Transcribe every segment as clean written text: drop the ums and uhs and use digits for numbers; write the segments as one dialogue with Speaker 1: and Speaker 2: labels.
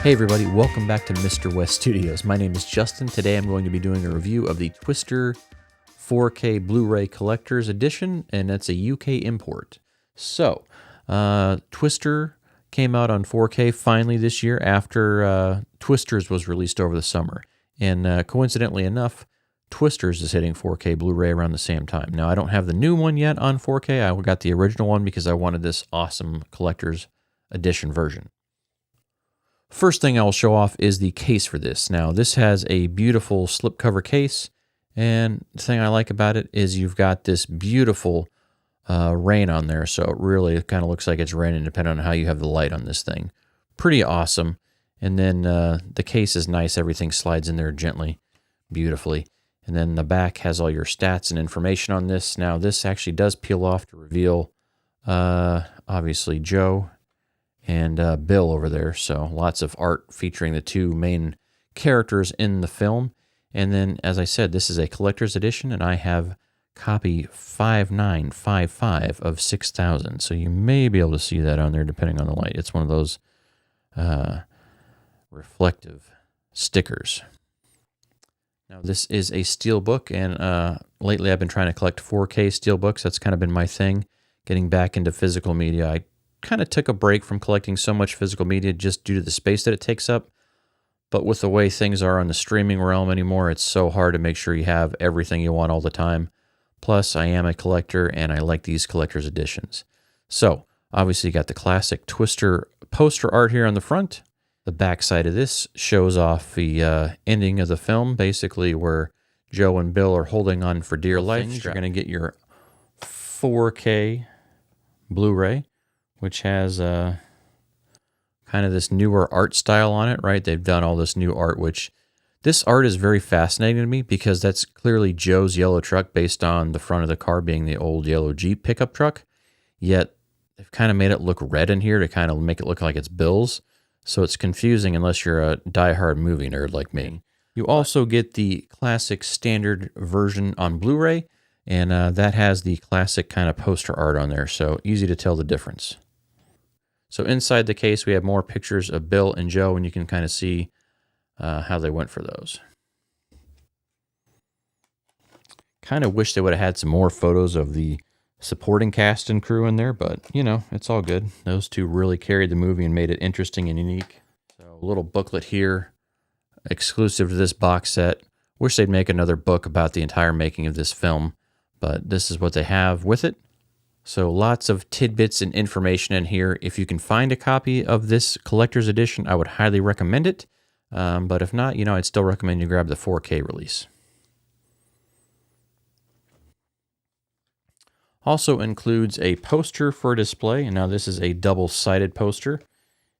Speaker 1: Hey everybody, welcome back to Mr. West Studios. My name is Justin. Today I'm going to be doing a review of the Twister 4K Blu-ray Collector's Edition, and that's a UK import. So, Twister came out on 4K finally this year after Twisters was released over the summer. And coincidentally enough, Twisters is hitting 4K Blu-ray around the same time. Now, I don't have the new one yet on 4K. I got the original one because I wanted this awesome Collector's Edition version. First thing I'll show off is the case for this. Now, this has a beautiful slipcover case, and the thing I like about it is you've got this beautiful rain on there, so it really kind of looks like it's raining depending on how you have the light on this thing. Pretty awesome. And then the case is nice. Everything slides in there gently, beautifully. And then the back has all your stats and information on this. Now, this actually does peel off to reveal, obviously, Joe and Bill over there. So lots of art featuring the two main characters in the film. And then, as I said, this is a collector's edition, and I have copy 5955 of 6,000. So you may be able to see that on there depending on the light. It's one of those reflective stickers. Now, this is a steelbook, and lately I've been trying to collect 4K steelbooks. That's kind of been my thing, getting back into physical media. I kind of took a break from collecting so much physical media just due to the space that it takes up. But with the way things are on the streaming realm anymore, it's so hard to make sure you have everything you want all the time. Plus, I am a collector, and I like these collector's editions. So, obviously, you got the classic Twister poster art here on the front. The back side of this shows off the ending of the film, basically where Joe and Bill are holding on for dear life. You're going to get your 4K Blu-ray, which has kind of this newer art style on it, right? They've done all this new art, which this art is very fascinating to me because that's clearly Joe's yellow truck based on the front of the car being the old yellow Jeep pickup truck. Yet they've kind of made it look red in here to kind of make it look like it's Bill's. So it's confusing unless you're a diehard movie nerd like me. You also get the classic standard version on Blu-ray, and that has the classic kind of poster art on there, so easy to tell the difference. So inside the case, we have more pictures of Bill and Joe, and you can kind of see how they went for those. Kind of wish they would have had some more photos of the supporting cast and crew in there, but, you know, it's all good. Those two really carried the movie and made it interesting and unique. So a little booklet here, exclusive to this box set. Wish they'd make another book about the entire making of this film, but this is what they have with it. So lots of tidbits and information in here. If you can find a copy of this collector's edition, I would highly recommend it. But if not, you know, I'd still recommend you grab the 4K release. Also includes a poster for display. And now this is a double-sided poster.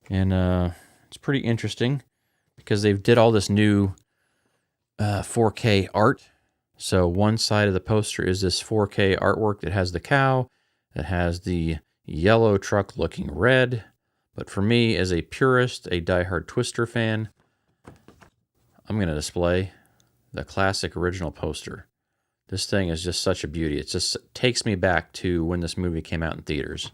Speaker 1: And it's pretty interesting because they've did all this new 4K art. So one side of the poster is this 4K artwork that has the cow. It has the yellow truck looking red. But for me, as a purist, a diehard Twister fan, I'm going to display the classic original poster. This thing is just such a beauty. It just takes me back to when this movie came out in theaters.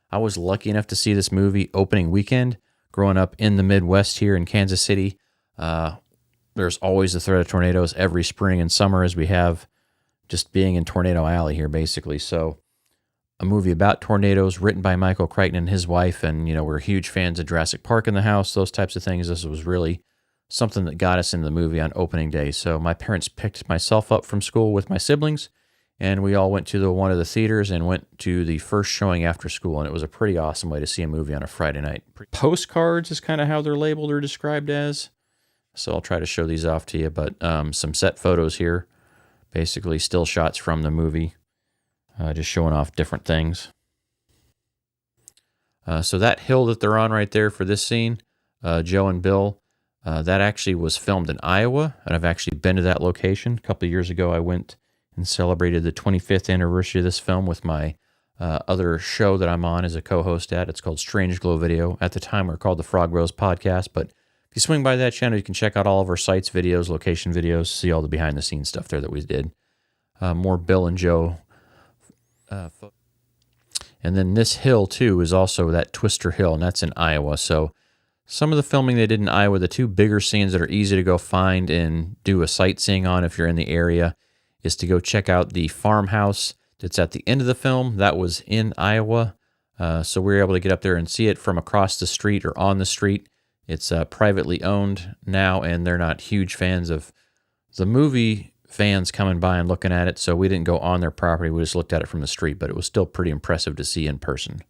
Speaker 1: I was lucky enough to see this movie opening weekend. Growing up in the Midwest here in Kansas City, there's always the threat of tornadoes every spring and summer as we have just being in Tornado Alley here, basically. So a movie about tornadoes written by Michael Crichton and his wife, and, you know, we're huge fans of Jurassic Park in the house, those types of things. This was really something that got us into the movie on opening day. So my parents picked myself up from school with my siblings, and we all went to one of the theaters and went to the first showing after school, and it was a pretty awesome way to see a movie on a Friday night. Postcards is kind of how they're labeled or described as. So I'll try to show these off to you, but some set photos here, basically still shots from the movie, just showing off different things. So that hill that they're on right there for this scene, Joe and Bill, that actually was filmed in Iowa, and I've actually been to that location. A couple of years ago, I went and celebrated the 25th anniversary of this film with my other show that I'm on as a co-host at. It's called Strange Glow Video. At the time, we were called the Frog Rose Podcast, but if you swing by that channel, you can check out all of our sites, videos, location videos, see all the behind-the-scenes stuff there that we did. More Bill and Joe. And then this hill, too, is also that Twister Hill, and that's in Iowa. So Some of the filming they did in Iowa, the two bigger scenes that are easy to go find and do a sightseeing on if you're in the area, is to go check out the farmhouse that's at the end of the film. That was in Iowa. So we were able to get up there and see it from across the street or on the street. It's privately owned now, and they're not huge fans of the movie fans coming by and looking at it, so we didn't go on their property. We just looked at it from the street, but it was still pretty impressive to see in person.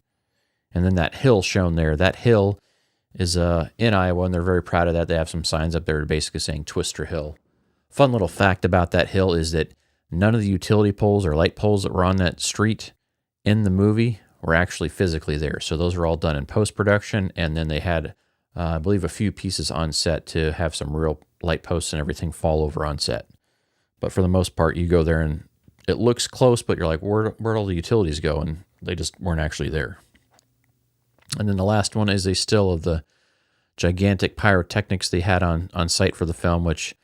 Speaker 1: And then that hill shown there, that hill is in Iowa, and they're very proud of that. They have some signs up there basically saying Twister Hill. Fun little fact about that hill is that none of the utility poles or light poles that were on that street in the movie were actually physically there. So those were all done in post-production, and then they had, I believe, a few pieces on set to have some real light posts and everything fall over on set. But for the most part, you go there and it looks close, but you're like, where'd all the utilities go? And they just weren't actually there. And then the last one is a still of the gigantic pyrotechnics they had on site for the film, which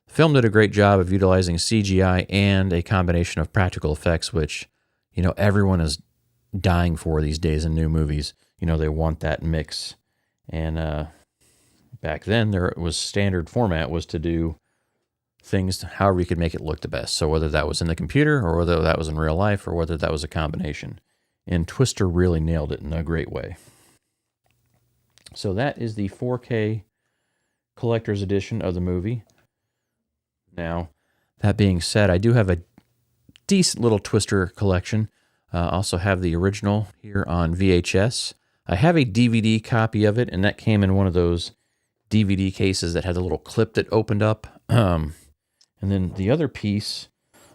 Speaker 1: the film did a great job of utilizing CGI and a combination of practical effects, which, you know, everyone is dying for these days in new movies. You know, they want that mix. And back then, there was standard format was to do things however you could make it look the best. So whether that was in the computer or whether that was in real life or whether that was a combination. And Twister really nailed it in a great way. So that is the 4K collector's edition of the movie. Now, that being said, I do have a decent little Twister collection. Also have the original here on VHS. I have a DVD copy of it, and that came in one of those DVD cases that had a little clip that opened up. And then the other piece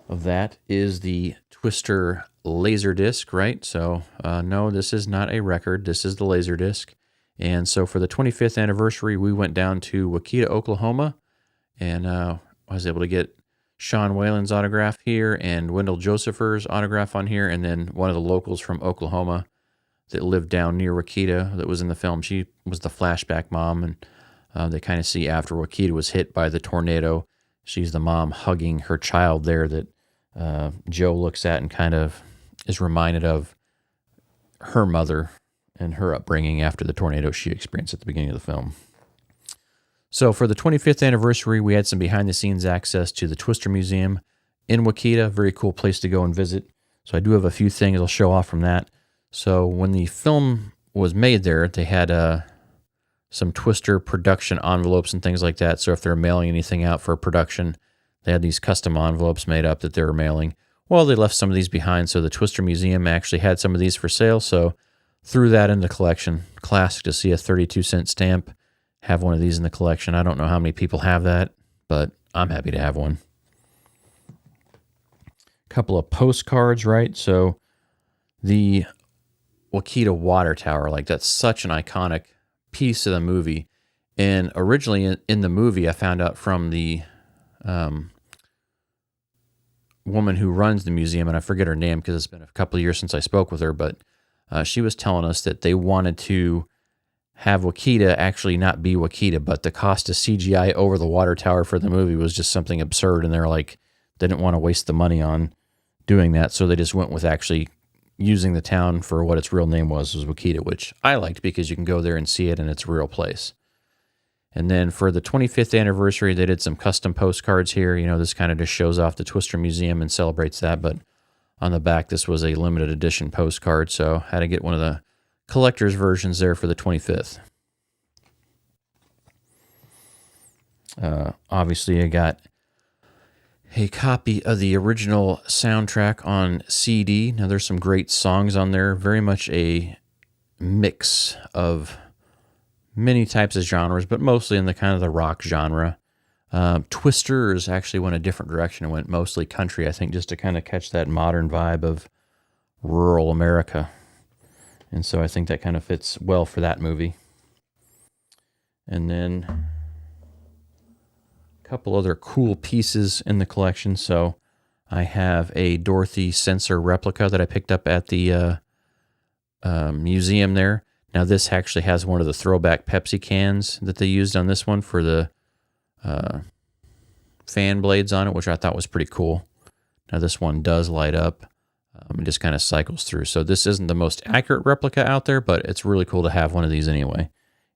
Speaker 1: of that is the Twister Laserdisc, right? So, no, this is not a record. This is the Laserdisc. And so for the 25th anniversary, we went down to Waukeeta, Oklahoma, and I was able to get Sean Whalen's autograph here and Wendell Josepher's autograph on here, and then one of the locals from Oklahoma that lived down near Waukeeta that was in the film. She was the flashback mom, and they kind of see after Waukeeta was hit by the tornado, she's the mom hugging her child there that Joe looks at and kind of is reminded of her mother and her upbringing after the tornado she experienced at the beginning of the film. So for the 25th anniversary, we had some behind-the-scenes access to the Twister Museum in Waukeeta. Very cool place to go and visit. So I do have a few things I'll show off from that. So when the film was made there, they had some Twister production envelopes and things like that. So if they're mailing anything out for production, they had these custom envelopes made up that they were mailing. Well, they left some of these behind, so the Twister Museum actually had some of these for sale. So threw that in the collection. Classic to see a 32-cent stamp. Have one of these in the collection. I don't know how many people have that, but I'm happy to have one. Couple of postcards, right? So the Waukeeta Water Tower, like that's such an iconic piece of the movie. And originally in the movie, I found out from the woman who runs the museum, and I forget her name because it's been a couple of years since I spoke with her, but she was telling us that they wanted to have Waukeeta actually not be Waukeeta, but the cost of CGI over the water tower for the movie was just something absurd, and they're like, they didn't want to waste the money on doing that, so they just went with actually using the town for what its real name was Waukeeta, which I liked because you can go there and see it, and it's a real place. And then for the 25th anniversary, they did some custom postcards here. You know, this kind of just shows off the Twister Museum and celebrates that, but on the back, this was a limited edition postcard, so I had to get one of the collector's versions there for the 25th. Obviously, I got a copy of the original soundtrack on CD. Now, there's some great songs on there, very much a mix of many types of genres, but mostly in the kind of the rock genre. Twisters actually went a different direction and went mostly country, I think, just to kind of catch that modern vibe of rural America. And so I think that kind of fits well for that movie. And then a couple other cool pieces in the collection. So I have a Dorothy sensor replica that I picked up at the museum there. Now this actually has one of the throwback Pepsi cans that they used on this one for the fan blades on it, which I thought was pretty cool. Now this one does light up. It just kind of cycles through. So this isn't the most accurate replica out there, but it's really cool to have one of these anyway.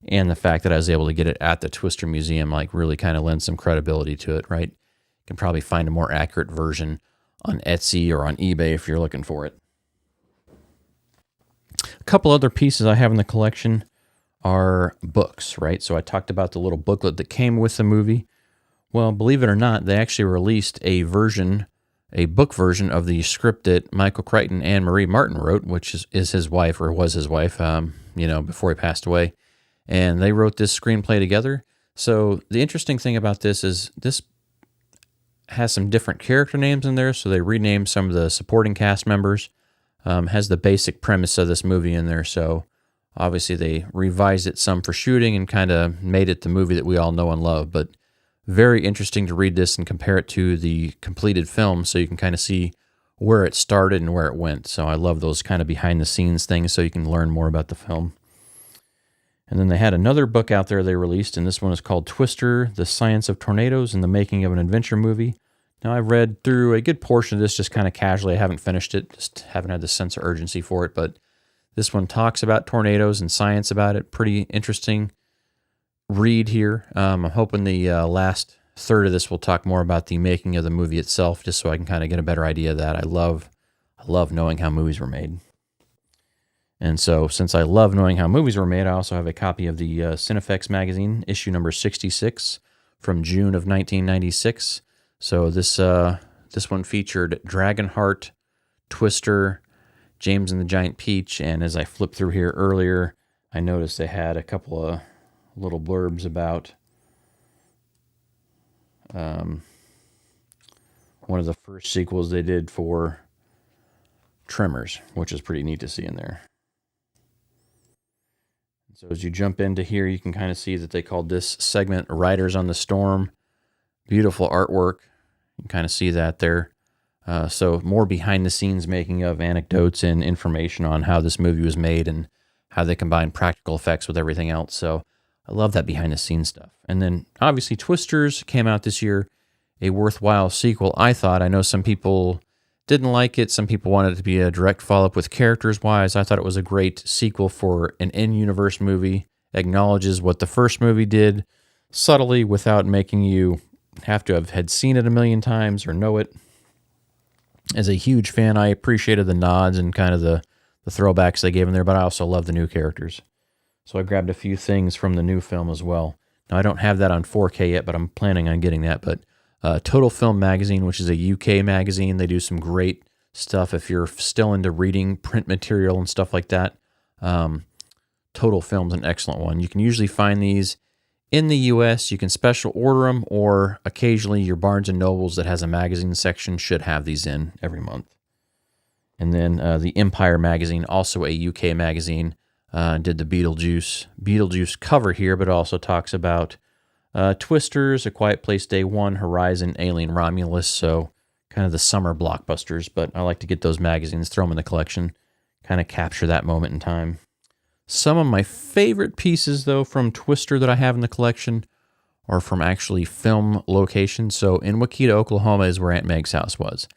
Speaker 1: and the fact that I was able to get it at the Twister Museum, like, really kind of lends some credibility to it, right? You can probably find a more accurate version on Etsy or on eBay if you're looking for it. A couple other pieces I have in the collection are books, right? So I talked about the little booklet that came with the movie. Well, believe it or not, they actually released a book version of the script that Michael Crichton and Marie Martin wrote, which is his wife, or was his wife, before he passed away. And they wrote this screenplay together. So the interesting thing about this is this has some different character names in there. So they renamed some of the supporting cast members. Has the basic premise of this movie in there. So obviously they revised it some for shooting and kind of made it the movie that we all know and love. But very interesting to read this and compare it to the completed film so you can kind of see where it started and where it went. So I love those kind of behind the scenes things so you can learn more about the film. And then they had another book out there they released, and this one is called Twister, The Science of Tornadoes and the Making of an Adventure Movie. Now, I've read through a good portion of this just kind of casually. I haven't finished it, just haven't had the sense of urgency for it, but this one talks about tornadoes and science about it. Pretty interesting read here. I'm hoping the last third of this will talk more about the making of the movie itself, just so I can kind of get a better idea of that. I love knowing how movies were made. And so, since I love knowing how movies were made, I also have a copy of the Cinefex magazine, issue number 66 from June of 1996. So this one featured Dragonheart, Twister, James and the Giant Peach, and as I flipped through here earlier, I noticed they had a couple of little blurbs about one of the first sequels they did for Tremors, which is pretty neat to see in there. So as you jump into here, you can kind of see that they called this segment Riders on the Storm. Beautiful artwork. You can kind of see that there. So more behind the scenes making of anecdotes and information on how this movie was made and how they combine practical effects with everything else. So I love that behind the scenes stuff. And then obviously Twisters came out this year, a worthwhile sequel, I thought. I know some people didn't like it. Some people wanted it to be a direct follow-up with characters-wise. I thought it was a great sequel for an in-universe movie. Acknowledges what the first movie did subtly without making you have to have had seen it a million times or know it. As a huge fan, I appreciated the nods and kind of the throwbacks they gave in there, but I also love the new characters. So I grabbed a few things from the new film as well. Now, I don't have that on 4K yet, but I'm planning on getting that. But Total Film Magazine, which is a UK magazine, they do some great stuff if you're still into reading print material and stuff like that. Total Film's an excellent one. You can usually find these in the US. You can special order them, or occasionally your Barnes & Nobles that has a magazine section should have these in every month. And then the Empire magazine, also a UK magazine, did the Beetlejuice cover here, but also talks about Twisters, A Quiet Place Day One, Horizon, Alien Romulus, so kind of the summer blockbusters, but I like to get those magazines, throw them in the collection, kind of capture that moment in time. Some of my favorite pieces, though, from Twister that I have in the collection are from actually film locations. So in Waukeeta, Oklahoma is where Aunt Meg's house was.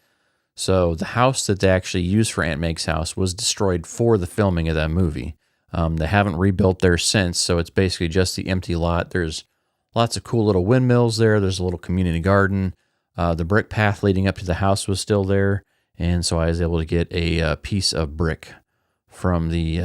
Speaker 1: So the house that they actually used for Aunt Meg's house was destroyed for the filming of that movie. They haven't rebuilt there since, so it's basically just the empty lot. There's lots of cool little windmills there. There's a little community garden. The brick path leading up to the house was still there, and so I was able to get a piece of brick from the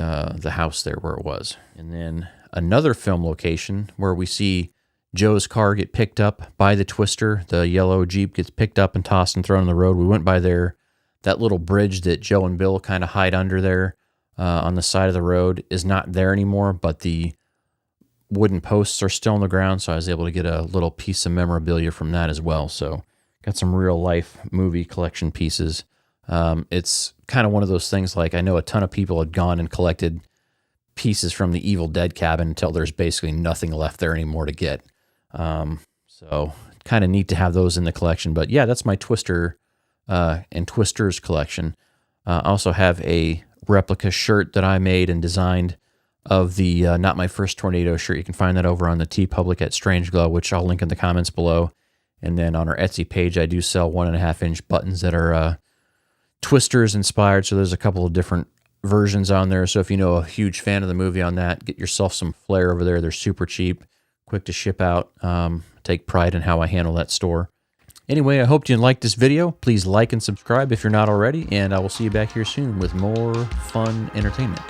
Speaker 1: house there where it was. And then another film location where we see Joe's car get picked up by the Twister. The yellow Jeep gets picked up and tossed and thrown on the road. We went by there. That little bridge that Joe and Bill kind of hide under there on the side of the road is not there anymore, but the wooden posts are still on the ground, so I was able to get a little piece of memorabilia from that as well. So got some real life movie collection pieces. It's kind of one of those things, like I know a ton of people had gone and collected pieces from the Evil Dead cabin until there's basically nothing left there anymore to get. So kind of neat to have those in the collection. But yeah, that's my Twister and Twisters collection. I also have a replica shirt that I made and designed of the Not My First Tornado shirt. You can find that over on the TeePublic at Strange Glow, which I'll link in the comments below. And then on our Etsy page, I do sell 1.5-inch buttons that are Twisters inspired. So there's a couple of different versions on there. So if you know a huge fan of the movie on that, get yourself some Flair over there. They're super cheap, quick to ship out. Take pride in how I handle that store. Anyway, I hope you liked this video. Please like and subscribe if you're not already, and I will see you back here soon with more fun entertainment.